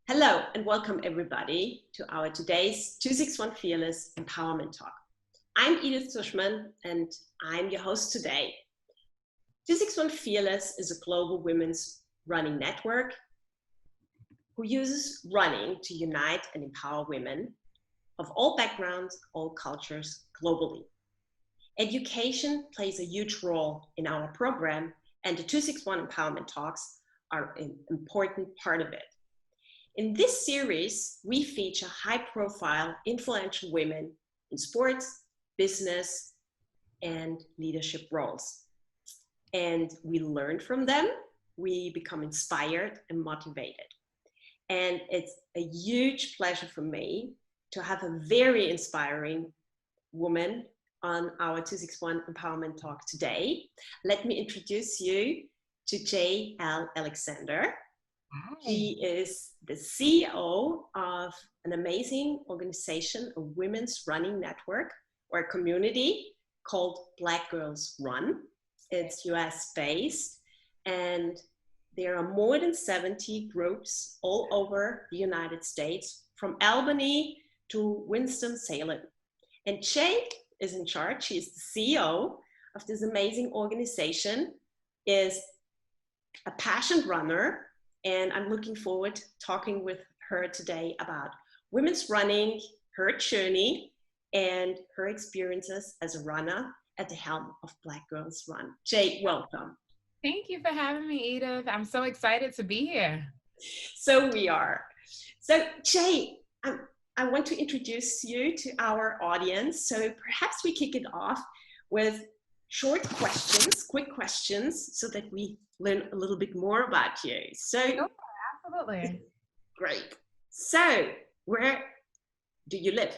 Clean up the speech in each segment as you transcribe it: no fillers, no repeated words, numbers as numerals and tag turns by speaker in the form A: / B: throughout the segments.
A: Hello and welcome everybody to our today's 261 Fearless Empowerment Talk. I'm Edith Zuschmann and I'm your host today. 261 Fearless is a global women's running network who uses running to unite and empower women of all backgrounds, all cultures globally. Education plays a huge role in our program, and the 261 Empowerment Talks are an important part of it. In this series, we feature high-profile, influential women in sports, business, and leadership roles. And we learn from them, we become inspired and motivated. And it's a huge pleasure for me to have a very inspiring woman on our 261 Empowerment Talk today. Let me introduce you to Jay Ell Alexander. She is the CEO of an amazing organization, a women's running network or a community called Black Girls Run. It's US based, and there are more than 70 groups all over the United States, from Albany to Winston-Salem. And Jay is in charge. She is the CEO of this amazing organization, is a passionate runner, and I'm looking forward to talking with her today about women's running, her journey, and her experiences as a runner at the helm of Black Girls Run. Jay, welcome.
B: Thank you for having me, Edith. I'm so excited to be here.
A: So we are. So Jay, I want to introduce you to our audience. So perhaps we kick it off with short questions, quick questions, so that we learn a little bit more about you. So,
B: absolutely.
A: Great. So, where do you live?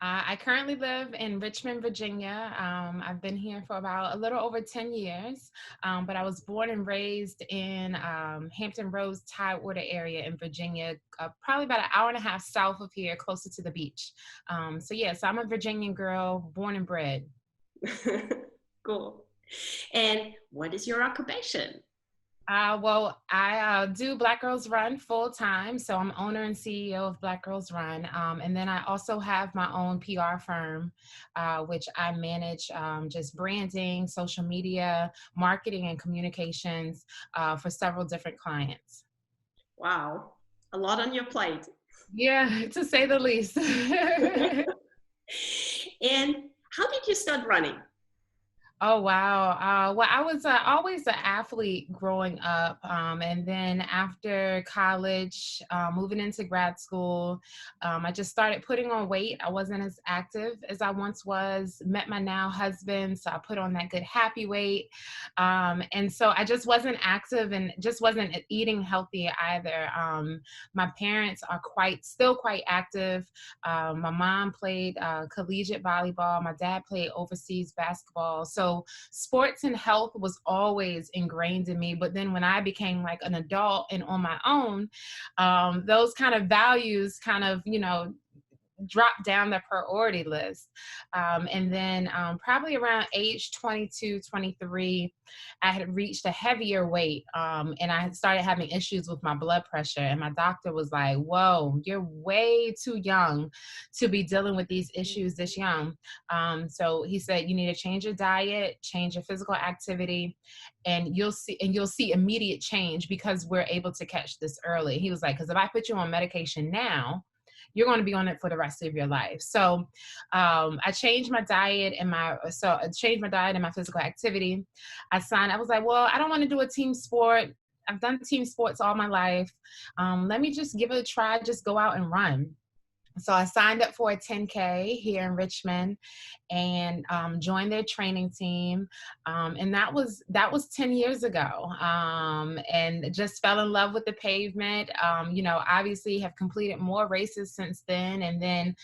B: I currently live in Richmond, Virginia. I've been here for about a little over 10 years, but I was born and raised in Hampton Roads, Tidewater area in Virginia, probably about an hour and a half south of here, closer to the beach. So I'm a Virginian girl, born and bred.
A: Cool. And what is your occupation?
B: I do Black Girls Run full time. So I'm owner and CEO of Black Girls Run. And then I also have my own PR firm, which I manage just branding, social media, marketing, and communications for several different clients.
A: Wow. A lot on your plate.
B: Yeah, to say the least.
A: And how did you start running?
B: Oh, wow. Well, I was always an athlete growing up. And then after college, moving into grad school, I just started putting on weight. I wasn't as active as I once was, met my now husband. So I put on that good happy weight. And so I just wasn't active and just wasn't eating healthy either. My parents are still quite active. My mom played collegiate volleyball. My dad played overseas basketball. So sports and health was always ingrained in me. But then when I became like an adult and on my own, those kind of values kind of, dropped down the priority list. And then probably around age 22, 23, I had reached a heavier weight and I started having issues with my blood pressure. And my doctor was like, whoa, you're way too young to be dealing with these issues this young. So he said, you need to change your diet, change your physical activity, and you'll see immediate change because we're able to catch this early. He was like, because if I put you on medication now, you're going to be on it for the rest of your life. So I changed my diet and my physical activity. I was like, well, I don't want to do a team sport. I've done team sports all my life. Let me just give it a try. Just go out and run. So I signed up for a 10K here in Richmond and joined their training team. And that was 10 years ago. And just fell in love with the pavement. Obviously have completed more races since then. And then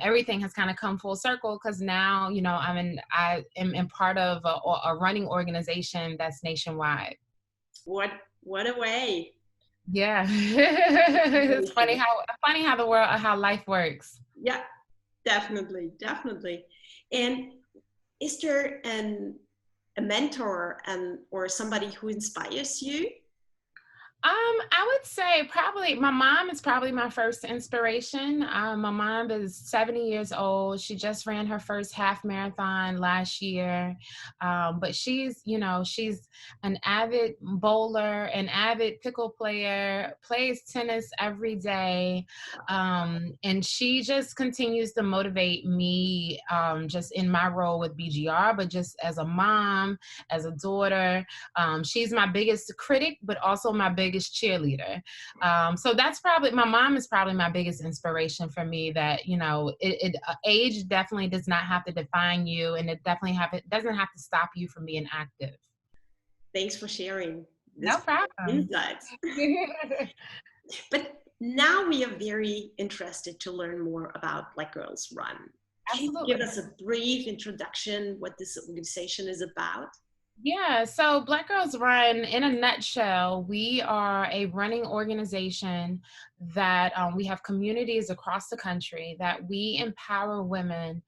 B: everything has kind of come full circle because now, I am part of a running organization that's nationwide.
A: What a way.
B: Yeah. It's funny how life works.
A: Yeah, definitely. And is there a mentor or somebody who inspires you?
B: I would say probably my mom is probably my first inspiration. My mom is 70 years old. She just ran her first half marathon last year. But she's an avid bowler, an avid pickle player, plays tennis every day. And she just continues to motivate me, just in my role with BGR, but just as a mom, as a daughter. She's my biggest critic, but also my biggest cheerleader. So that's probably, my mom is probably my biggest inspiration for me, that, age definitely does not have to define you, and it doesn't have to stop you from being active.
A: Thanks for sharing
B: No
A: this
B: problem.
A: insights. But now we are very interested to learn more about Black Girls Run. Can you give
B: Absolutely.
A: us a brief introduction what this organization is about?
B: Yeah, so Black Girls Run, in a nutshell, we are a running organization that we have communities across the country that we empower women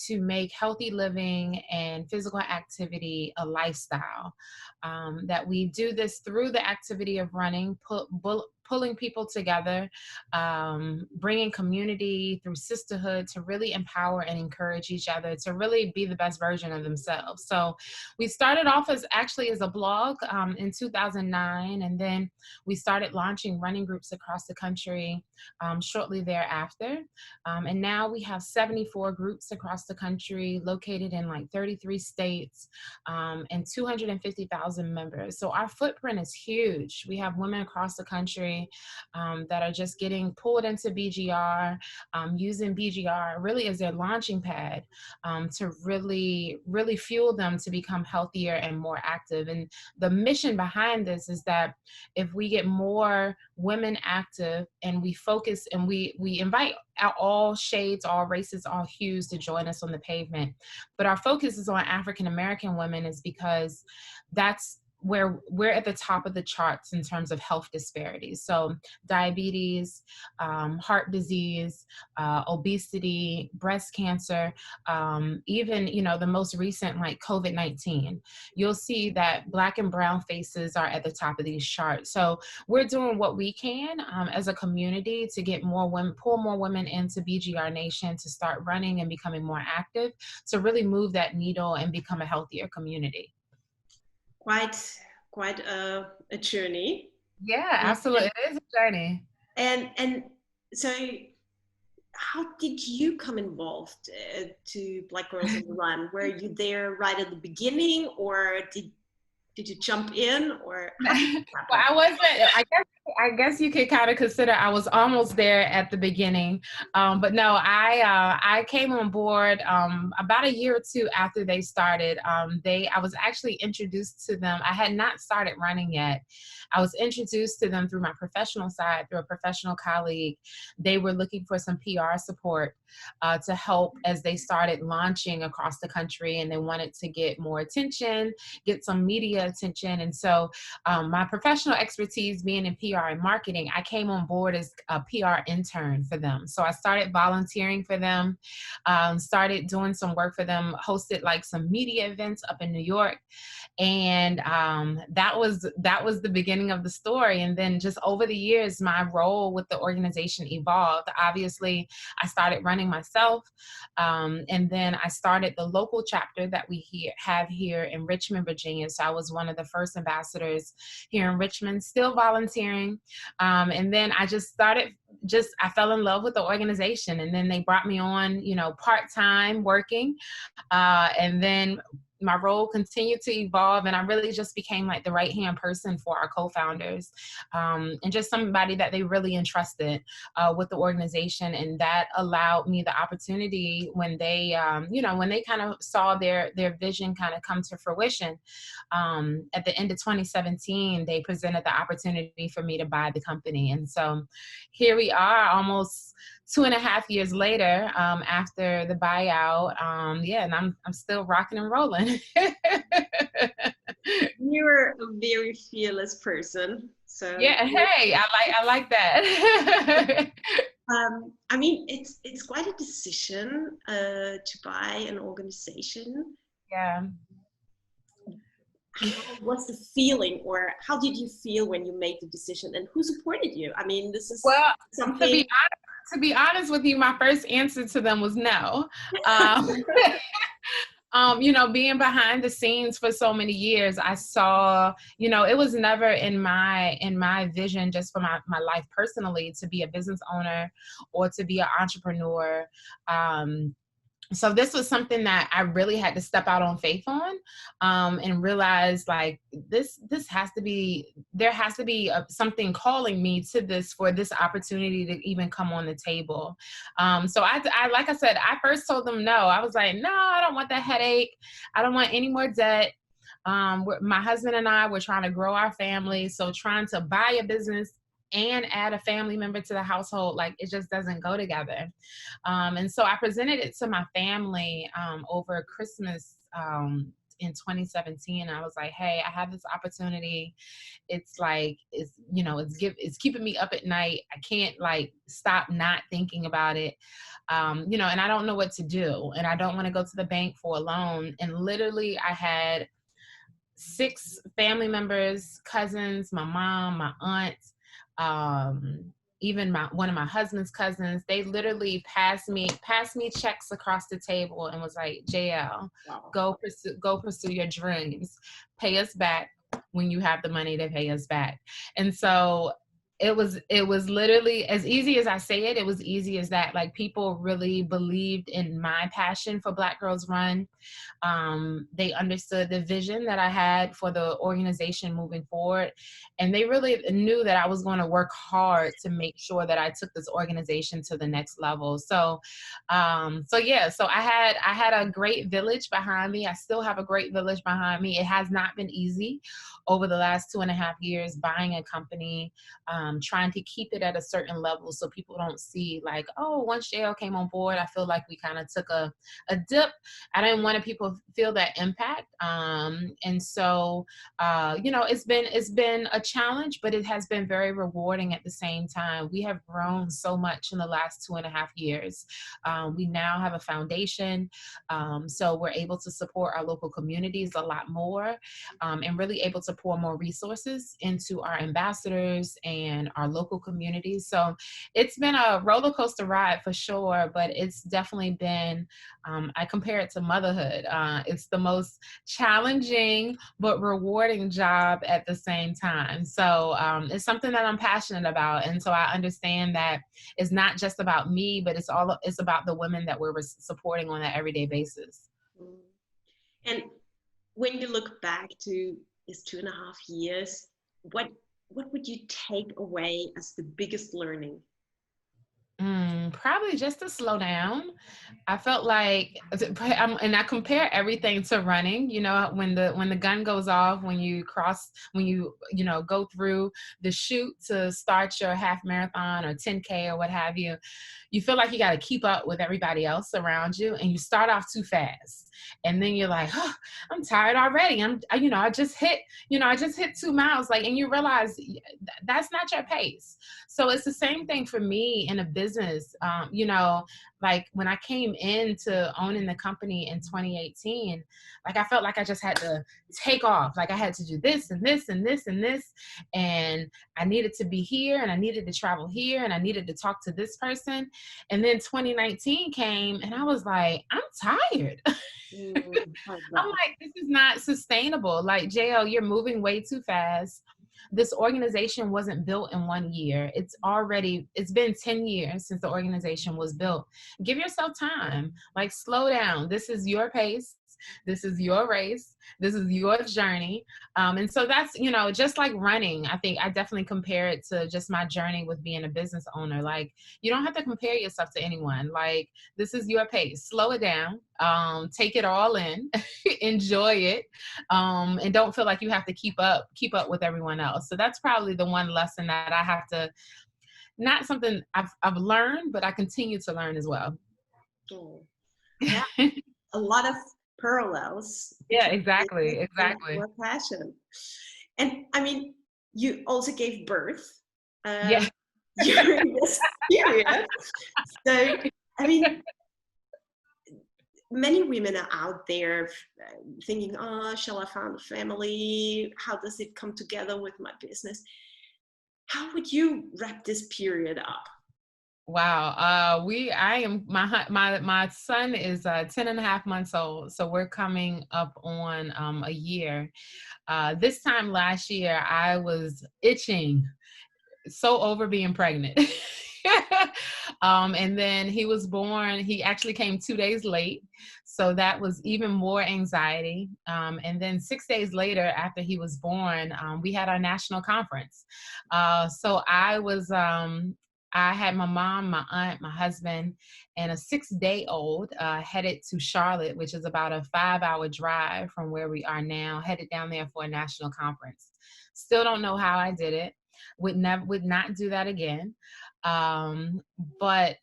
B: to make healthy living and physical activity a lifestyle. That we do this through the activity of running, pulling people together, bringing community through sisterhood to really empower and encourage each other to really be the best version of themselves. So we started off as a blog in 2009, and then we started launching running groups across the country shortly thereafter. And now we have 74 groups across the country, located in like 33 states, and 250,000 members. So our footprint is huge. We have women across the country that are just getting pulled into BGR, using BGR really as their launching pad, to really, really fuel them to become healthier and more active. And the mission behind this is that if we get more women active, and we focus and we invite all shades, all races, all hues to join us on the pavement. But our focus is on African American women, is because that's where we're at the top of the charts in terms of health disparities. So diabetes, heart disease, obesity, breast cancer, even, the most recent, like COVID-19, you'll see that Black and brown faces are at the top of these charts. So we're doing what we can as a community to get more women, pull more women into BGR Nation to start running and becoming more active, to really move that needle and become a healthier community.
A: Quite a journey.
B: Yeah, absolutely. It is a journey.
A: And so how did you come involved to Black Girls on the Run? Were you there right at the beginning, or did you jump in, or
B: Well, I wasn't. I guess you could kind of consider I was almost there at the beginning, but no, I came on board about a year or two after they started. I was actually introduced to them. I had not started running yet. I was introduced to them through my professional side, through a professional colleague. They were looking for some PR support to help as they started launching across the country, and they wanted to get more attention, get some media attention. And so my professional expertise being in PR and marketing, I came on board as a PR intern for them. So I started volunteering for them, started doing some work for them, hosted like some media events up in New York. And that was the beginning of the story. And then just over the years, my role with the organization evolved. Obviously, I started running myself, and then I started the local chapter that we have here in Richmond, Virginia. So I was one of the first ambassadors here in Richmond, still volunteering. And then I I fell in love with the organization, and then they brought me on, part-time working, and then my role continued to evolve, and I really just became like the right-hand person for our co-founders, and just somebody that they really entrusted with the organization. And that allowed me the opportunity when they, when they kind of saw their vision kind of come to fruition, at the end of 2017, they presented the opportunity for me to buy the company. And so here we are, almost 2.5 years later, after the buyout. And I'm still rocking and rolling.
A: You're a very fearless person. So
B: yeah, hey, I like that.
A: I mean, it's quite a decision to buy an organization.
B: Yeah.
A: how was the feeling, or how did you feel when you made the decision, and who supported you? I mean, this is
B: Well,
A: something.
B: to be honest with you, my first answer to them was no. Um, being behind the scenes for so many years, I saw, it was never in my vision, just for my life personally, to be a business owner or to be an entrepreneur. So this was something that I really had to step out on faith on, and realize like there has to be something calling me to this, for this opportunity to even come on the table. So I like I said, I first told them no. I was like, no, I don't want that headache. I don't want any more debt. My husband and I were trying to grow our family. So trying to buy a business and add a family member to the household, like it just doesn't go together. And so I presented it to my family over Christmas in 2017. I was like, hey, I have this opportunity. It's like, it's keeping me up at night. I can't like stop not thinking about it. And I don't know what to do. And I don't want to go to the bank for a loan. And literally I had 6 family members, cousins, my mom, my aunt, even one of my husband's cousins. They literally passed me checks across the table and was like, Jay Ell,
A: Wow.
B: go pursue your dreams. Pay us back when you have the money to pay us back. And so it was literally as easy as I say it. It was easy as that. Like, people really believed in my passion for Black Girls Run. They understood the vision that I had for the organization moving forward. And they really knew that I was going to work hard to make sure that I took this organization to the next level. So I had a great village behind me. I still have a great village behind me. It has not been easy over the last 2.5 years, buying a company, trying to keep it at a certain level so people don't see like, oh, once Jay Ell came on board, I feel like we kind of took a dip. I didn't want people feel that impact. And so, it's been a challenge, but it has been very rewarding at the same time. We have grown so much in the last 2.5 years. We now have a foundation. So we're able to support our local communities a lot more, and really able to pour more resources into our ambassadors and our local communities. So it's been a roller coaster ride for sure, but it's definitely been, I compare it to motherhood. It's the most challenging but rewarding job at the same time. So it's something that I'm passionate about. And so I understand that it's not just about me, but it's about the women that we're supporting on an everyday basis.
A: And when you look back to this 2.5 years, what would you take away as the biggest learning?
B: Probably just to slow down. I felt like, and I compare everything to running. When the gun goes off, when you go through the chute to start your half marathon or 10K or what have you, you feel like you got to keep up with everybody else around you, and you start off too fast, and then you're like, oh, I'm tired already. I just hit 2 miles, like, and you realize that's not your pace. So it's the same thing for me in a business. Like when I came into owning the company in 2018, like I felt like I just had to take off. Like I had to do this and this and this and this. And I needed to be here, and I needed to travel here, and I needed to talk to this person. And then 2019 came, and I was like, I'm tired. I'm like, this is not sustainable. Like, Jay Ell, you're moving way too fast. This organization wasn't built in 1 year. It's been 10 years since the organization was built. Give yourself time, like slow down. This is your pace. This is your race. This is your journey. And so that's, just like running, I think I definitely compare it to just my journey with being a business owner. Like, you don't have to compare yourself to anyone. Like, this is your pace. Slow it down. Take it all in, enjoy it. And don't feel like you have to keep up with everyone else. So that's probably the one lesson that I have to, not something I've learned, but I continue to learn as well.
A: Oh. Yeah. A lot of parallels.
B: Yeah, exactly.
A: Your passion. And I mean, you also gave birth
B: Yeah.
A: during this period. So, I mean, many women are out there thinking, oh, shall I found a family? How does it come together with my business? How would you wrap this period up?
B: Wow. My son is 10 and a half months old. So we're coming up on a year. This time last year, I was itching so over being pregnant. And then he was born. He actually came 2 days late. So that was even more anxiety. And then 6 days later, after he was born, we had our national conference. So I had my mom, my aunt, my husband, and a 6-day-old headed to Charlotte, which is about a 5-hour drive from where we are now, headed down there for a national conference. Still don't know how I did it. Would not do that again. But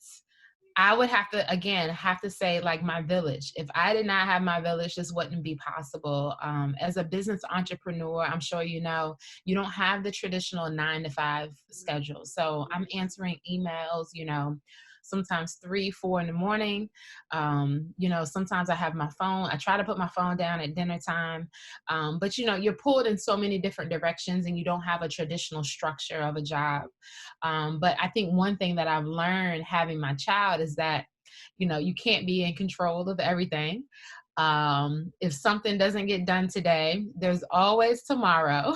B: I would have to say, like, my village. If I did not have my village, this wouldn't be possible. As a business entrepreneur, I'm sure you know, you don't have the traditional 9 to 5 schedule. So I'm answering emails, sometimes 3, 4 in the morning. Sometimes I have my phone. I try to put my phone down at dinner time. But you're pulled in so many different directions and you don't have a traditional structure of a job. But I think one thing that I've learned having my child is that, you can't be in control of everything. If something doesn't get done today, there's always tomorrow.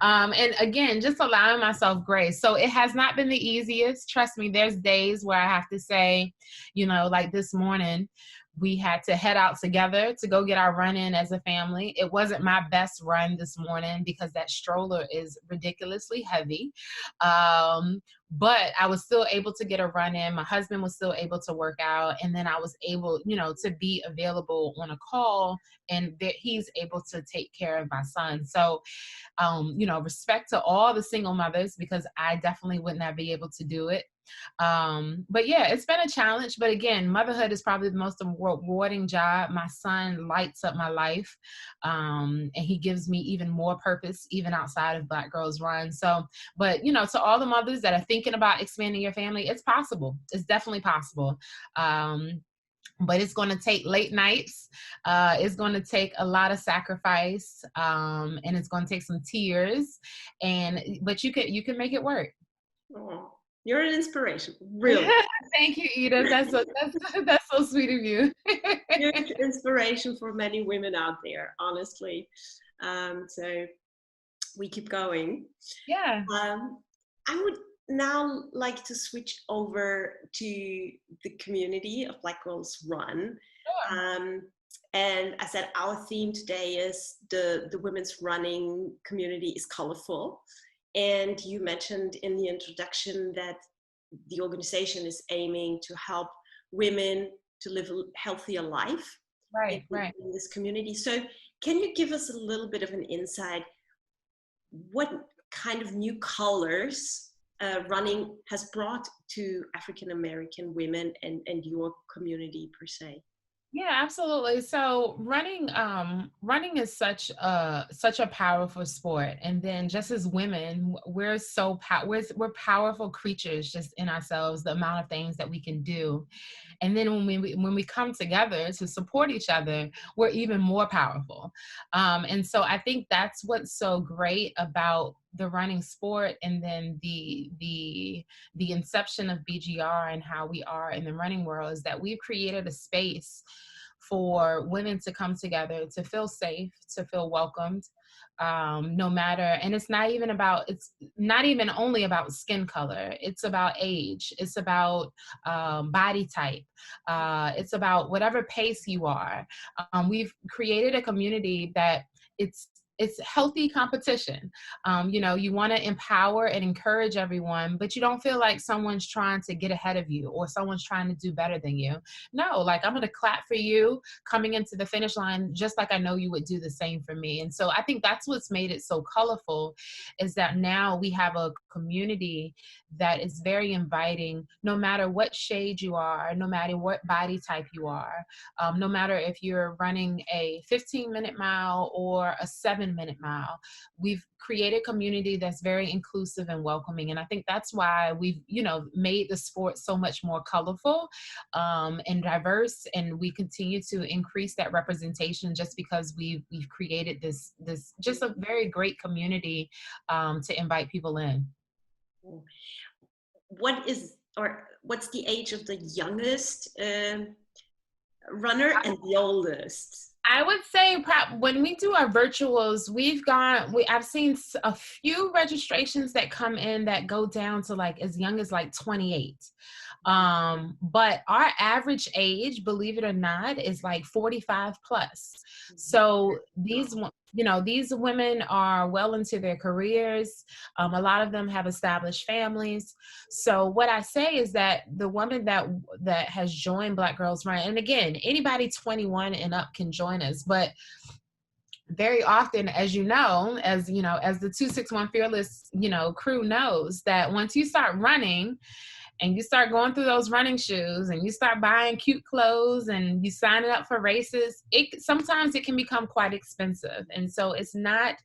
B: And again, just allowing myself grace. So it has not been the easiest. Trust me, there's days where I have to say, like this morning, we had to head out together to go get our run in as a family. It wasn't my best run this morning because that stroller is ridiculously heavy. But I was still able to get a run in. My husband was still able to work out. And then I was able, to be available on a call, and that he's able to take care of my son. So, respect to all the single mothers, because I definitely would not be able to do it. But yeah, it's been a challenge. But again, motherhood is probably the most rewarding job. My son lights up my life. And he gives me even more purpose, even outside of Black Girls Run. So, but to all the mothers that are thinking about expanding your family, it's possible. It's definitely possible. But it's going to take late nights. It's going to take a lot of sacrifice, and it's going to take some tears. But you can make it work.
A: Oh, you're an inspiration, really.
B: Thank you, Edith. That's so sweet of you.
A: You're an inspiration for many women out there, honestly. So we keep going.
B: Yeah.
A: I would now like to switch over to the community of Black Girls Run.
B: Sure.
A: And I said our theme today is the women's running community is colorful. And you mentioned in the introduction that the organization is aiming to help women to live a healthier life in this community. So can you give us a little bit of an insight? What kind of new colors running has brought to African American women and your community per se?
B: Yeah, absolutely. So running is such a powerful sport. And then just as women, we're we're powerful creatures just in ourselves, the amount of things that we can do. And then when we come together to support each other, we're even more powerful. And so I think that's what's so great about the running sport, and then the inception of BGR and how we are in the running world, is that we've created a space for women to come together, to feel safe, to feel welcomed, no matter. And it's not even only about skin color. It's about age. It's about body type. It's about whatever pace you are. We've created a community that it's healthy competition. You want to empower and encourage everyone, but you don't feel like someone's trying to get ahead of you or someone's trying to do better than you. No, like, I'm going to clap for you coming into the finish line, just like I know you would do the same for me. And so I think that's what's made it so colorful, is that now we have a community that is very inviting, no matter what shade you are, no matter what body type you are, no matter if you're running a 15-minute mile or a 7 in Minute Mile. We've created community that's very inclusive and welcoming. And I think that's why we've, made the sport so much more colorful and diverse. And we continue to increase that representation just because we've created this just a very great community to invite people in.
A: What's the age of the youngest runner and the oldest?
B: I would say when we do our virtuals, I've seen a few registrations that come in that go down to like as young as like 28. But our average age, believe it or not, is like 45 plus. So these women are well into their careers. A lot of them have established families. So what I say is that the woman that has joined Black Girls Run, and again, anybody 21 and up can join us, but very often, as the 261 Fearless, crew knows that once you start running, and you start going through those running shoes and you start buying cute clothes and you signing up for races, sometimes it can become quite expensive. And so it's not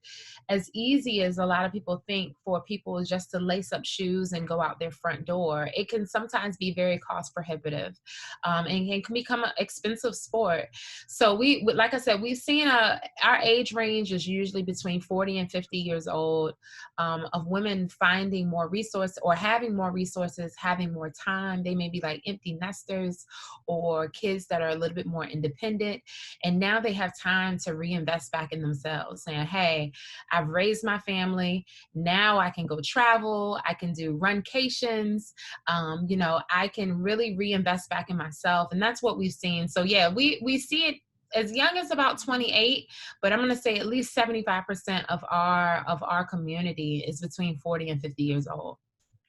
B: as easy as a lot of people think for people just to lace up shoes and go out their front door. It can sometimes be very cost prohibitive and it can become an expensive sport. So like I said, we've seen our age range is usually between 40 and 50 years old, of women finding more resources or having more resources, having more time. They may be like empty nesters or kids that are a little bit more independent. And now they have time to reinvest back in themselves, saying, hey, I've raised my family. Now I can go travel. I can do runcations. I can really reinvest back in myself. And that's what we've seen. So yeah, we see it as young as about 28, but I'm going to say at least 75% of our community is between 40 and 50 years old.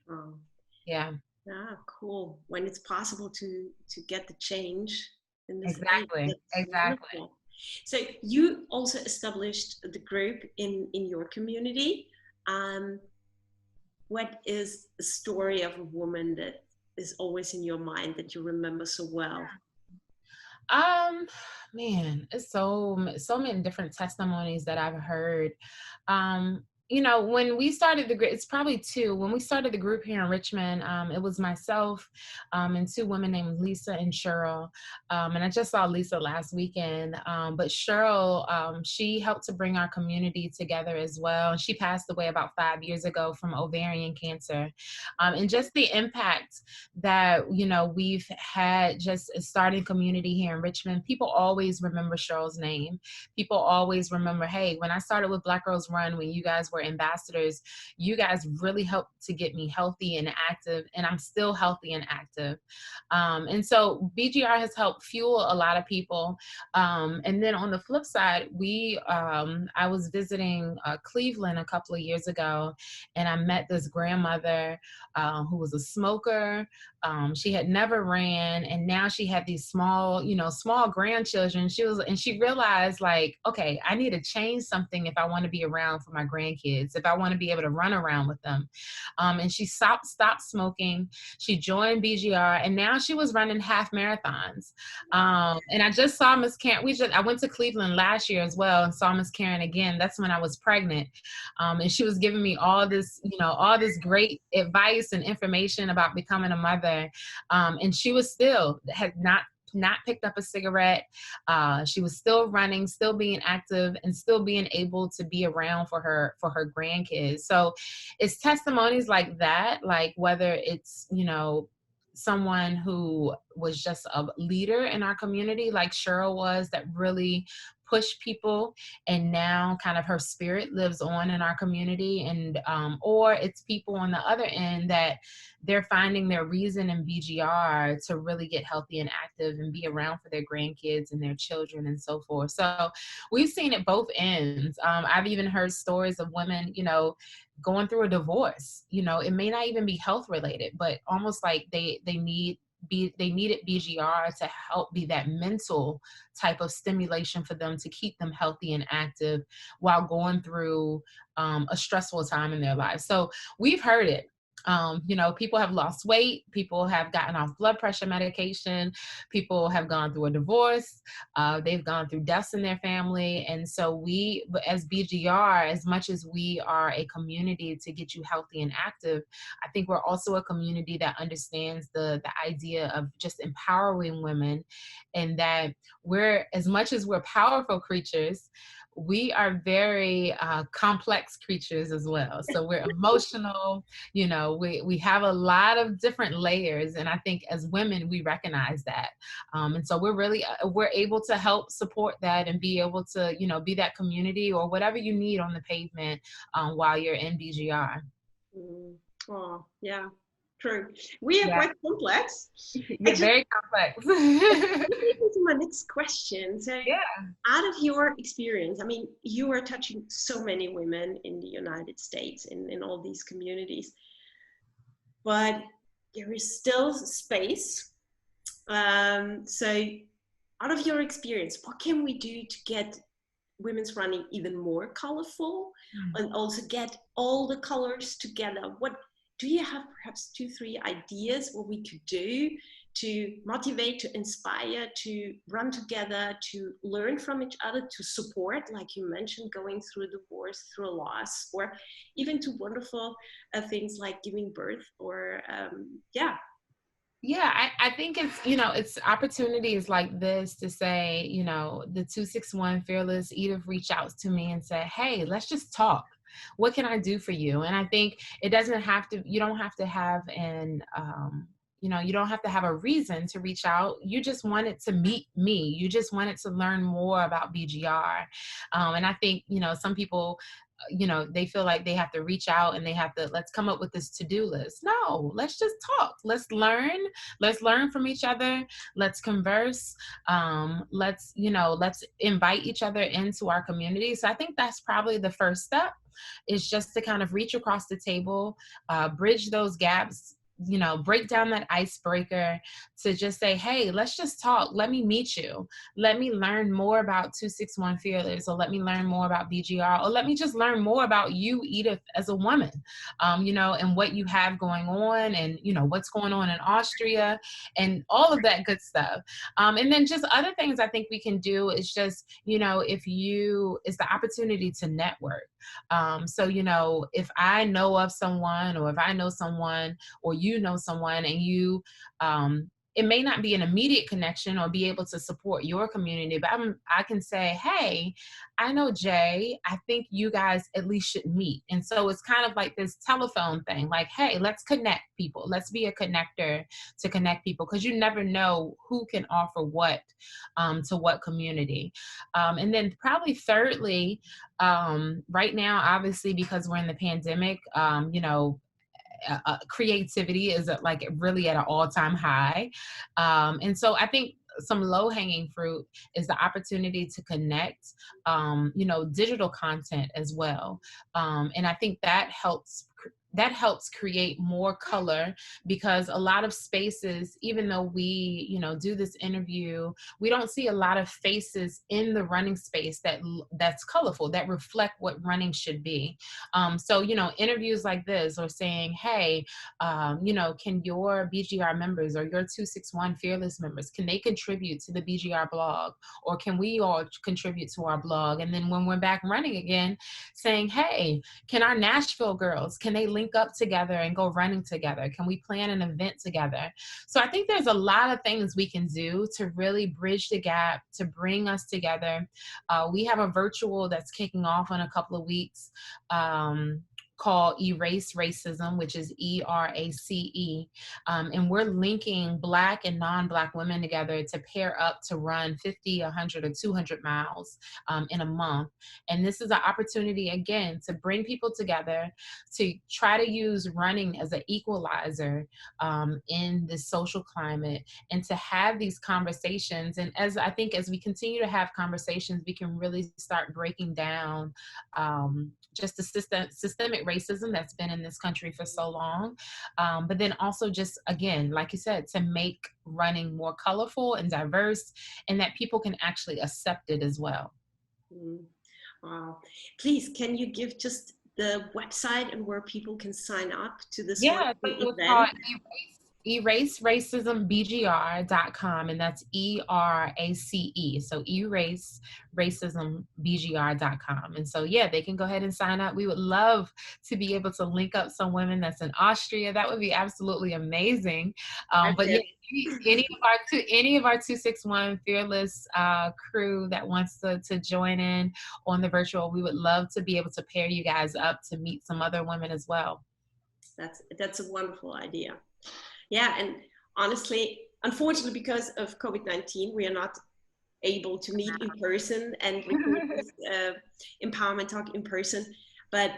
A: Oh.
B: Yeah.
A: Ah, cool. When it's possible to get the change in this
B: Exactly.
A: Wonderful. So you also established the group in your community. What is a story of a woman that is always in your mind that you remember so well?
B: Man, it's so many different testimonies that I've heard. When we started the group, it's probably two. When we started the group here in Richmond, it was myself and two women named Lisa and Cheryl. And I just saw Lisa last weekend. But Cheryl, she helped to bring our community together as well. She passed away about 5 years ago from ovarian cancer. And just the impact that, we've had just starting community here in Richmond. People always remember Cheryl's name. People always remember, hey, when I started with Black Girls Run, when you guys were ambassadors, you guys really helped to get me healthy and active, and I'm still healthy and active. And so BGR has helped fuel a lot of people. And then on the flip side, I was visiting Cleveland a couple of years ago, and I met this grandmother who was a smoker. She had never ran, and now she had these small grandchildren. She realized, like, okay, I need to change something if I want to be around for my grandkids, if I want to be able to run around with them. And she stopped smoking. She joined BGR, and now she was running half marathons. And I just saw Miss Karen. I went to Cleveland last year as well and saw Miss Karen again. That's when I was pregnant. And she was giving me all this great advice and information about becoming a mother. And she was had not picked up a cigarette. She was still running, still being active, and still being able to be around for her grandkids. So it's testimonies like that, like whether it's, someone who was just a leader in our community, like Cheryl was, that really pushed people, and now kind of her spirit lives on in our community. And or it's people on the other end that they're finding their reason in BGR to really get healthy and active and be around for their grandkids and their children and so forth. So we've seen it both ends. I've even heard stories of women, going through a divorce. It may not even be health related, but almost like they needed BGR to help be that mental type of stimulation for them to keep them healthy and active while going through a stressful time in their lives. So we've heard it. People have lost weight, people have gotten off blood pressure medication, people have gone through a divorce, they've gone through deaths in their family. And so we, as BGR, as much as we are a community to get you healthy and active, I think we're also a community that understands the idea of just empowering women, and that we're, as much as we're powerful creatures, we are very complex creatures as well. So we're emotional, we have a lot of different layers. And I think as women, we recognize that. And so we're really, we're able to help support that and be able to, be that community or whatever you need on the pavement while you're in BGR.
A: Oh, yeah, true. We are quite complex.
B: You're very complex.
A: To my next question. So,
B: yeah.
A: Out of your experience, I mean, you are touching so many women in the United States, in all these communities, but there is still space. So, out of your experience, what can we do to get women's running even more colorful and also get all the colors together? What do you have, perhaps 2-3 ideas what we could do to motivate, to inspire, to run together, to learn from each other, to support, like you mentioned, going through a divorce, through a loss, or even to wonderful things like giving birth, or
B: Yeah, I think it's, it's opportunities like this to say, the 261 Fearless, Edith reached out to me and said, hey, let's just talk. What can I do for you? And I think it doesn't have to, you don't have to have you don't have to have a reason to reach out. You just wanted to meet me. You just wanted to learn more about BGR. And I think, some people, they feel like they have to reach out and they have to, let's come up with this to-do list. No, let's just talk. Let's learn from each other. Let's converse. Let's invite each other into our community. So I think that's probably the first step, is just to kind of reach across the table, bridge those gaps, break down that icebreaker, to just say, hey, let's just talk. Let me meet you. Let me learn more about 261 Fearless, or let me learn more about BGR, or let me just learn more about you, Edith, as a woman, and what you have going on, and, what's going on in Austria, and all of that good stuff. And then just other things I think we can do is just, it's the opportunity to network. So, if I know of someone, or if I know someone, or you know someone, and you, it may not be an immediate connection or be able to support your community, but I can say, hey, I know Jay, I think you guys at least should meet. And so it's kind of like this telephone thing, like, hey, let's connect people. Let's be a connector to connect people, because you never know who can offer what to what community. And then probably thirdly, right now, obviously, because we're in the pandemic, creativity is like really at an all-time high. And so I think some low-hanging fruit is the opportunity to connect, digital content as well. And I think that helps create more color, because a lot of spaces, even though we, do this interview, we don't see a lot of faces in the running space that's colorful, that reflect what running should be. So, interviews like this, or saying, hey, can your BGR members, or your 261 Fearless members, can they contribute to the BGR blog? Or can we all contribute to our blog? And then when we're back running again, saying, hey, can our Nashville girls, can they link up together and go running together? Can we plan an event together? So I think there's a lot of things we can do to really bridge the gap, to bring us together. We have a virtual that's kicking off in a couple of weeks, called Erase Racism, which is ERACE. And we're linking Black and non-Black women together to pair up to run 50, 100, or 200 miles in a month. And this is an opportunity, again, to bring people together, to try to use running as an equalizer in this social climate, and to have these conversations. And as we continue to have conversations, we can really start breaking down just the systemic racism that's been in this country for so long. But then also just, again, like you said, to make running more colorful and diverse, and that people can actually accept it as well.
A: Wow. Please, can you give just the website and where people can sign up to this
B: Yeah,
A: wonderful
B: so it's
A: event?
B: called eraseracismbgr.com, and that's ERACE. So eraseracismbgr.com. And so, yeah, they can go ahead and sign up. We would love to be able to link up some women that's in Austria. That would be absolutely amazing. But yeah, any of our 261 Fearless crew that wants to join in on the virtual, we would love to be able to pair you guys up to meet some other women as well.
A: That's a wonderful idea. Yeah, and honestly, unfortunately, because of COVID-19, we are not able to meet in person and record this empowerment talk in person. But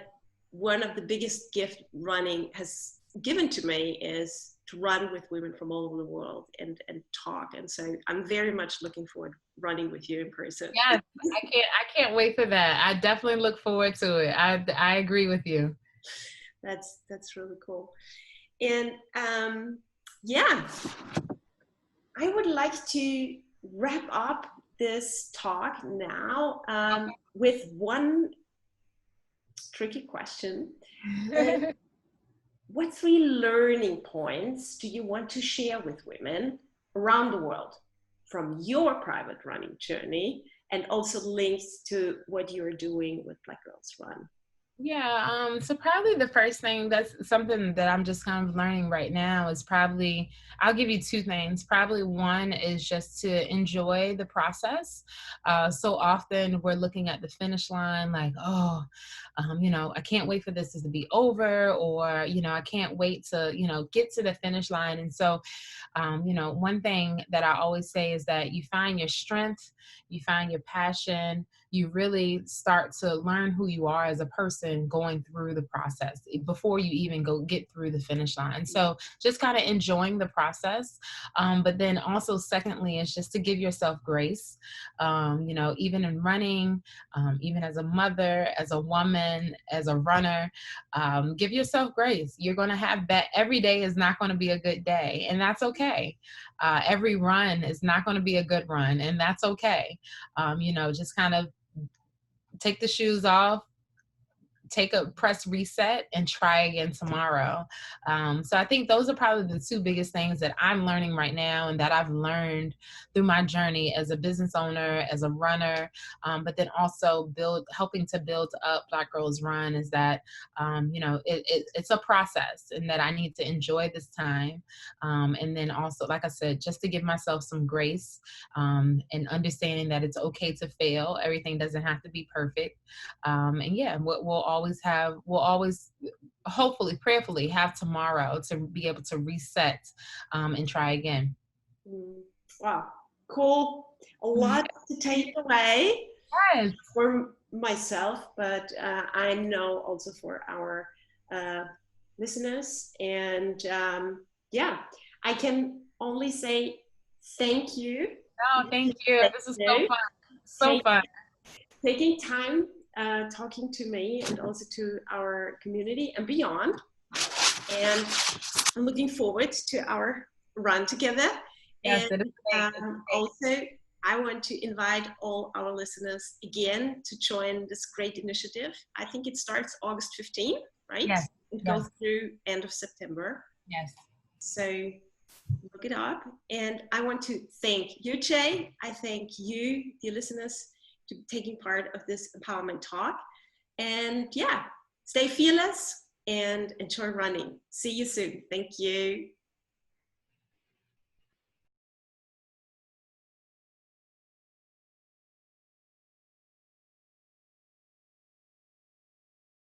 A: one of the biggest gift running has given to me is to run with women from all over the world and talk. And so I'm very much looking forward to running with you in person.
B: Yeah, I can't wait for that. I definitely look forward to it. I agree with you.
A: That's really cool. And yeah, I would like to wrap up this talk now with one tricky question. What 3 learning points do you want to share with women around the world from your private running journey, and also links to what you're doing with Black Girls Run?
B: Yeah, so probably the first thing, that's something that I'm just kind of learning right now, is probably, I'll give you 2 things. Probably one is just to enjoy the process. So often we're looking at the finish line like, oh, I can't wait for this to be over, or, I can't wait to, get to the finish line. And so, one thing that I always say is that you find your strength, you find your passion, you really start to learn who you are as a person going through the process before you even get through the finish line. So just kind of enjoying the process. But then also, secondly, is just to give yourself grace. Even in running, even as a mother, as a woman, as a runner, give yourself grace. You're going to have that. Every day is not going to be a good day, and that's okay. Every run is not going to be a good run, and that's okay. Just kind of take the shoes off, take a press reset, and try again tomorrow. So I think those are probably the 2 biggest things that I'm learning right now, and that I've learned through my journey as a business owner, as a runner, but then also helping to build up Black Girls Run, is that, it's a process, and that I need to enjoy this time. And then also, like I said, just to give myself some grace, and understanding that it's okay to fail. Everything doesn't have to be perfect. And yeah, we'll always hopefully, prayerfully, have tomorrow to be able to reset, and try again.
A: Wow, cool. A lot to take away.
B: Yes.
A: For myself, but I know also for our listeners. And yeah, I can only say thank you.
B: Oh, thank you. This is so fun. So fun.
A: Taking time talking to me and also to our community and beyond. And I'm looking forward to our run together.
B: Yes,
A: and also, I want to invite all our listeners again to join this great initiative. I think it starts August 15th, right?
B: Yes.
A: It goes through end of September.
B: Yes.
A: So look it up. And I want to thank you, Jay. I thank you, dear listeners, to taking part of this empowerment talk. And yeah, stay fearless and enjoy running. See you soon. Thank you.